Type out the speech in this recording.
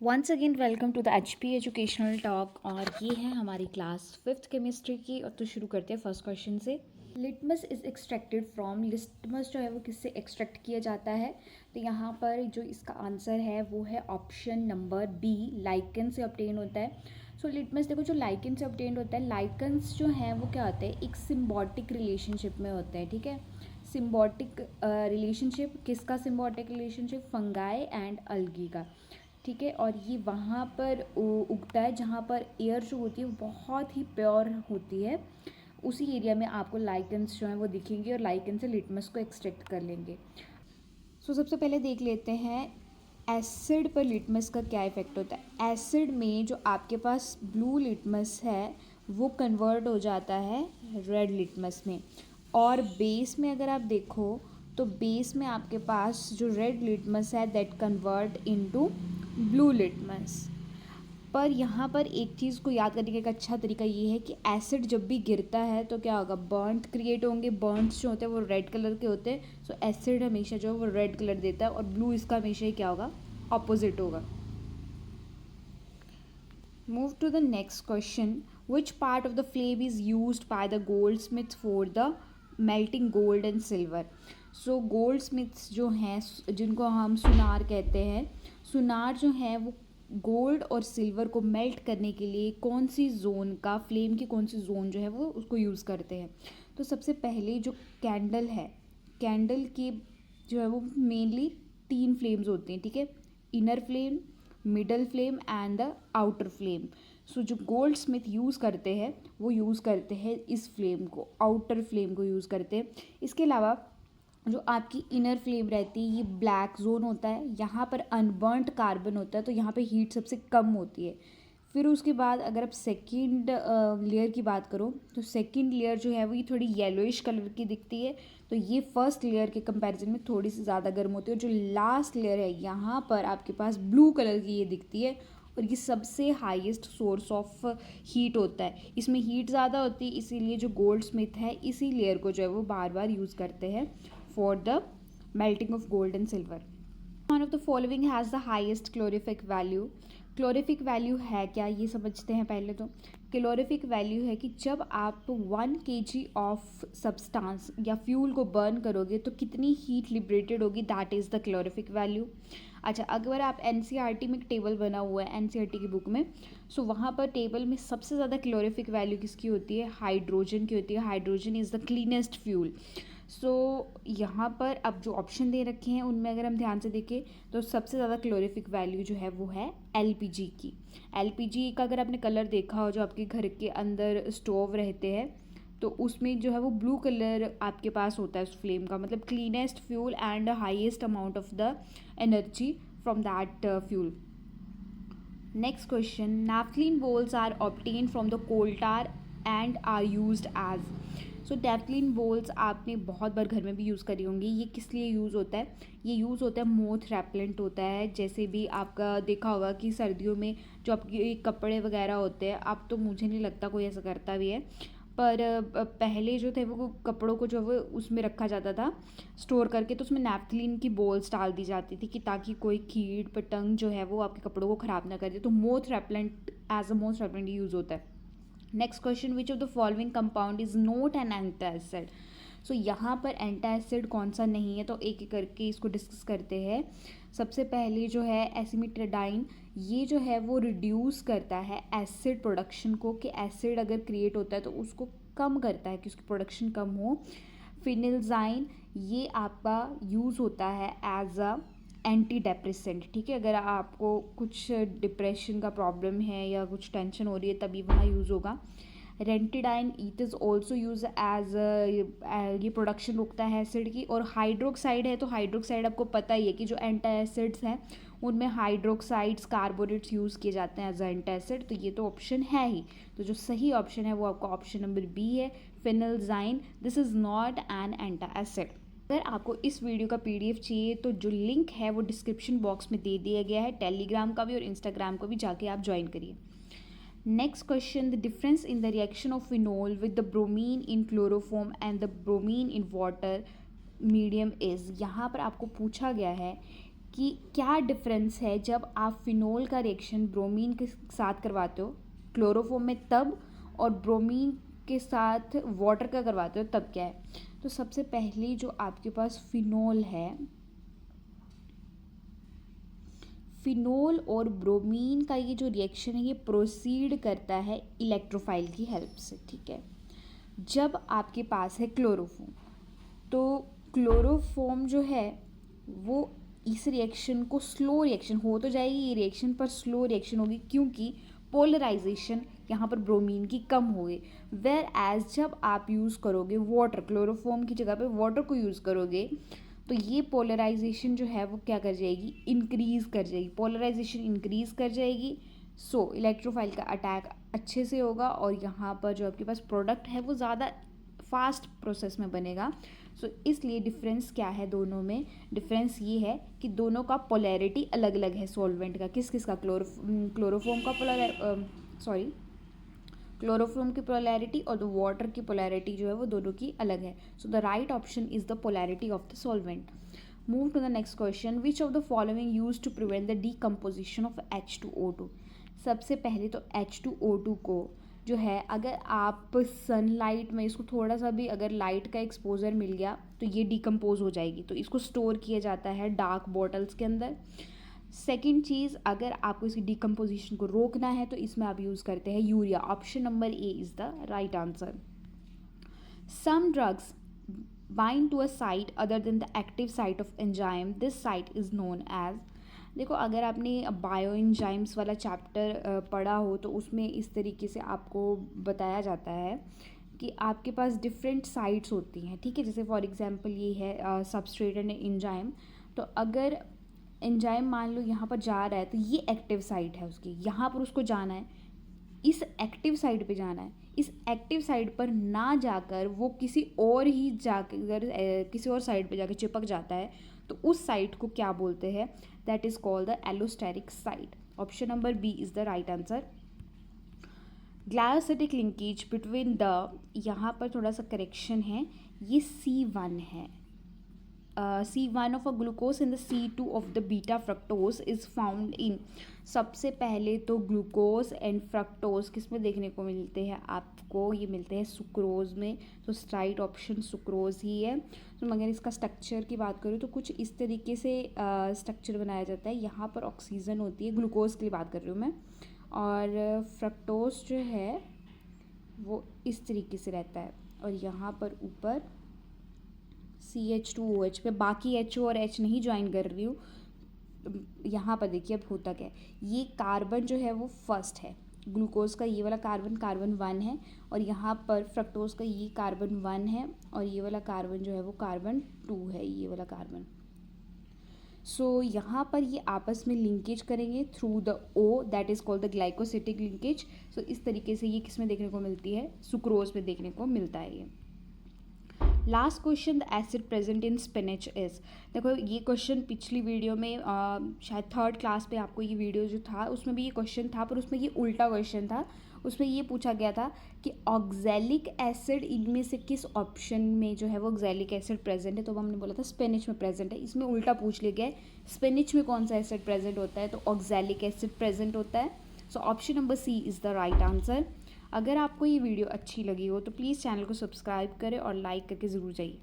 Once again welcome to the HP educational talk. और ये है हमारी क्लास 5th केमिस्ट्री की। और तो शुरू करते हैं फर्स्ट क्वेश्चन से। Litmus is extracted from, litmus जो है वो किससे एक्सट्रैक्ट किया जाता है? तो यहाँ पर जो इसका आंसर है वो है ऑप्शन नंबर बी, लाइकन से ऑब्टेन होता है। सो लिटमस देखो, जो लाइकन से ऑब्टेन होता है, लाइकन्स जो हैं वो क्या होते हैं, एक सिम्बॉटिक रिलेशनशिप में होते हैं। ठीक है, सिम्बॉटिक रिलेशनशिप किसका? सिम्बॉटिक रिलेशनशिप फंगाई एंड अलगी का। ठीक है, और ये वहाँ पर उगता है जहाँ पर एयर जो होती है वो बहुत ही प्योर होती है। उसी एरिया में आपको लाइकन्स जो हैं वो दिखेंगे और लाइकन से लिटमस को एक्सट्रैक्ट कर लेंगे। सो सबसे पहले देख लेते हैं एसिड पर लिटमस का क्या इफ़ेक्ट होता है। एसिड में जो आपके पास ब्लू लिटमस है वो कन्वर्ट हो जाता है रेड लिटमस में। और बेस में अगर आप देखो तो बेस में आपके पास जो रेड लिटमस है that convert into blue litmus. पर यहाँ पर एक चीज़ को याद करने का एक अच्छा तरीका ये है कि एसिड जब भी गिरता है तो क्या होगा, बर्न्ट क्रिएट होंगे। बर्न्ट्स जो होते हैं वो रेड कलर के होते हैं। सो एसिड हमेशा जो है वो रेड कलर देता है और ब्लू इसका हमेशा ही क्या होगा, ऑपोजिट होगा। Move to the next question. Which part of the flame is used by the goldsmith for the melting gold and silver? So goldsmiths जो हैं जिनको हम सुनार कहते हैं, सुनार जो है वो गोल्ड और सिल्वर को मेल्ट करने के लिए कौन सी जोन का, फ्लेम की कौन सी जोन जो है वो उसको यूज़ करते हैं? तो सबसे पहले जो कैंडल है, कैंडल की जो है वो मेनली 3 फ्लेम्स होती हैं। ठीक है, inner flame, middle flame and the outer flame. So जो गोल्ड स्मिथ यूज़ करते हैं वो यूज़ करते हैं इस फ्लेम को, आउटर फ्लेम को यूज़ करते हैं। इसके अलावा जो आपकी इनर फ्लेम रहती है ये ब्लैक जोन होता है, यहाँ पर अनबर्न्ट कार्बन होता है तो यहाँ पे हीट सबसे कम होती है। फिर उसके बाद अगर आप सेकंड लेयर की बात करो तो सेकंड लेयर जो है वो ये थोड़ी येलोइश कलर की दिखती है, तो ये फर्स्ट लेयर के कंपैरिजन में थोड़ी सी ज़्यादा गर्म होती है। और जो लास्ट लेयर है यहाँ पर आपके पास ब्लू कलर की ये दिखती है और ये सबसे हाईएस्ट सोर्स ऑफ हीट होता है। इसमें हीट ज़्यादा होती है, इसीलिए जो गोल्ड स्मिथ है इसी लेयर को जो है वो बार बार यूज़ करते हैं for the melting of gold and silver. One of the following has the highest calorific value. Calorific value है क्या, ये समझते हैं पहले। तो क्लोरिफिक वैल्यू है कि जब आप 1 kg ऑफ सब्सटेंस या फ्यूल को बर्न करोगे तो कितनी हीट लिबरेटेड होगी, that is the calorific value. अच्छा, अगर आप NCERT में एक टेबल बना हुआ है NCERT की बुक में, सो वहाँ पर टेबल में सबसे ज़्यादा क्लोरिफिक वैल्यू किसकी होती है, हाइड्रोजन की होती है। Hydrogen is the cleanest fuel. So यहाँ पर अब जो ऑप्शन दे रखे हैं उनमें अगर हम ध्यान से देखें तो सबसे ज़्यादा क्लोरिफिक वैल्यू जो है वो है LPG की। LPG का अगर आपने कलर देखा हो, जो आपके घर के अंदर स्टोव रहते हैं तो उसमें जो है वो ब्लू कलर आपके पास होता है उस फ्लेम का, मतलब cleanest fuel and highest amount of the energy from that fuel. Next question. Naphthalene balls are obtain from the coal tar and are used as. So naphthalene balls आपने बहुत बार घर में भी यूज़ करी होंगी। ये किस लिए यूज़ होता है? ये यूज़ होता है मोथ रेपेलेंट होता है। जैसे भी आपका देखा होगा कि सर्दियों में जो आपके कपड़े वगैरह होते हैं, अब तो मुझे नहीं लगता कोई ऐसा करता भी है, पर पहले जो थे वो कपड़ों को जो वो उसमें रखा जाता था स्टोर करके, तो उसमें नैफ्थलीन की बॉल्स डाल दी जाती थी कि ताकि कोई कीट पतंग जो है वो आपके कपड़ों को ख़राब ना कर दे। तो moth repellent, as a moth repellent use होता है। Next question. Which of the following compound is not an antacid? So यहाँ पर एंटासिड कौन सा नहीं है, तो एक एक करके इसको डिस्कस करते हैं। सबसे पहले जो है एसिमिट्राडाइन, ये जो है वो रिड्यूस करता है एसिड प्रोडक्शन को, कि एसिड अगर क्रिएट होता है तो उसको कम करता है कि उसकी प्रोडक्शन कम हो। फिनिलजाइन, ये आपका यूज़ होता है एज अ एंटी डिप्रेसेंट। ठीक है, अगर आपको कुछ डिप्रेशन का प्रॉब्लम है या कुछ टेंशन हो रही है तभी वहाँ यूज़ होगा। Ranitidine, it is also use as ये प्रोडक्शन रोकता है एसिड की। और हाइड्रोक्साइड है, तो हाइड्रोक्साइड आपको पता ही है कि जो एंटासिड्स हैं उनमें हाइड्रोक्साइड्स कार्बोनेट्स यूज़ किए जाते हैं एज एंटासिड, तो ये तो ऑप्शन है ही। तो जो सही ऑप्शन है वो आपका ऑप्शन नंबर बी है, फिनिलजाइन। This is not an antacid. अगर आपको इस वीडियो का PDF चाहिए तो जो लिंक है वो डिस्क्रिप्शन बॉक्स में दे दिया गया है, टेलीग्राम का भी और इंस्टाग्राम का भी, जाके आप ज्वाइन करिए। Next question. The difference in the reaction of phenol with the bromine in chloroform and the bromine in water medium is. यहाँ पर आपको पूछा गया है कि क्या डिफरेंस है जब आप फिनोल का रिएक्शन ब्रोमीन के साथ करवाते हो क्लोरोफॉर्म में तब, और ब्रोमीन के साथ वाटर का करवाते हो तब क्या है। तो सबसे पहले जो आपके पास फिनोल है, फिनोल और ब्रोमीन का ये जो रिएक्शन है ये प्रोसीड करता है इलेक्ट्रोफाइल की हेल्प से, ठीक है। जब आपके पास है क्लोरोफॉर्म, तो क्लोरोफॉर्म जो है वो इस रिएक्शन को, स्लो रिएक्शन हो तो जाएगी ये रिएक्शन, पर स्लो रिएक्शन होगी क्योंकि पोलराइजेशन यहाँ पर ब्रोमीन की कम हो गई। वेयर एज जब आप यूज़ करोगे वाटर, क्लोरोफॉर्म की जगह पे वाटर को यूज़ करोगे, तो ये पोलराइजेशन जो है वो क्या कर जाएगी, इंक्रीज़ कर जाएगी, पोलराइजेशन इंक्रीज़ कर जाएगी। सो इलेक्ट्रोफाइल का अटैक अच्छे से होगा और यहाँ पर जो आपके पास प्रोडक्ट है वो ज़्यादा फास्ट प्रोसेस में बनेगा। सो इसलिए डिफरेंस क्या है दोनों में, डिफरेंस ये है कि दोनों का पोलैरिटी अलग अलग है सॉल्वेंट का। किस किस का, क्लोरोफॉर्म का क्लोरोफॉर्म की पोलैरिटी और द वाटर की पोलैरिटी जो है वो दोनों की अलग है। So the right option is the polarity of the solvent. Move to the next question, which of the following use to prevent the decomposition of H2O2। सबसे पहले तो H2O2 को जो है, अगर आप सनलाइट में इसको थोड़ा सा भी अगर लाइट का एक्सपोजर मिल गया तो ये डिकम्पोज हो जाएगी, तो इसको स्टोर किया जाता है डार्क बॉटल्स के अंदर। सेकेंड चीज़, अगर आपको इसकी डिकम्पोजिशन को रोकना है तो इसमें आप यूज़ करते हैं urea. Option number A is the right answer. Some drugs bind to a site other than the active site of enzyme. This site is known as, देखो अगर आपने बायो एंजाइम्स वाला चैप्टर पढ़ा हो तो उसमें इस तरीके से आपको बताया जाता है कि आपके पास डिफरेंट साइट्स होती हैं, ठीक है। जैसे फॉर एग्जांपल ये है सबस्ट्रेट एंड एंजाइम, तो अगर एंजाइम मान लो यहाँ पर जा रहा है तो ये एक्टिव साइट है उसकी, यहाँ पर उसको जाना है, इस एक्टिव साइट पे जाना है। इस एक्टिव साइट पर ना जाकर वो किसी और ही जाकर किसी और साइट पे जाकर चिपक जाता है, तो उस साइट को क्या बोलते हैं, that is called the allosteric site. Option number B is the right answer. Glycosidic linkage between the, यहाँ पर थोड़ा सा करेक्शन है, ये C1 है। C1 of a glucose and the C2 of the beta fructose is found in, सबसे पहले तो ग्लूकोज एंड फ्रक्टोज किस में देखने को मिलते हैं आपको, ये मिलते हैं सुक्रोज में। तो राइट ऑप्शन सुक्रोज ही है। तो मगर इसका स्ट्रक्चर की बात करूँ तो कुछ इस तरीके से स्ट्रक्चर बनाया जाता है, यहाँ पर ऑक्सीजन होती है, ग्लूकोज की बात कर रही हूँ मैं, और फ्रक्टोज जो है वो इस तरीके से रहता है, और यहाँ पर ऊपर CH2OH पे, बाकी HO और H नहीं ज्वाइन कर रही हूँ। यहाँ पर देखिए अब होता क्या है, ये कार्बन जो है वो फर्स्ट है, ग्लूकोज का ये वाला कार्बन 1 है, और यहाँ पर फ्रक्टोज का ये कार्बन 1 है, और ये वाला कार्बन जो है वो कार्बन 2 है, ये वाला कार्बन। सो यहाँ पर ये आपस में लिंकेज करेंगे through the O, that is called the glycosidic linkage. So इस तरीके से ये किस में देखने को मिलती है, सुक्रोज में देखने को मिलता है ये। Last question, the acid present in spinach is. देखो ये क्वेश्चन पिछली वीडियो में शायद 3rd क्लास पे आपको ये वीडियो जो था उसमें भी ये क्वेश्चन था, पर उसमें ये उल्टा क्वेश्चन था। उसमें ये पूछा गया था कि ऑक्जेलिक एसिड इनमें से किस ऑप्शन में जो है वो ऑक्जेलिक एसिड प्रेजेंट है, तो हमने बोला था स्पिनच में प्रेजेंट है। इसमें उल्टा पूछ लिया गया है, स्पिनच में कौन सा एसिड प्रेजेंट होता है, तो ऑक्जेलिक एसिड प्रेजेंट होता है। So option number C is the right answer. अगर आपको ये वीडियो अच्छी लगी हो तो प्लीज़ चैनल को सब्सक्राइब करें और लाइक करके ज़रूर जाइए।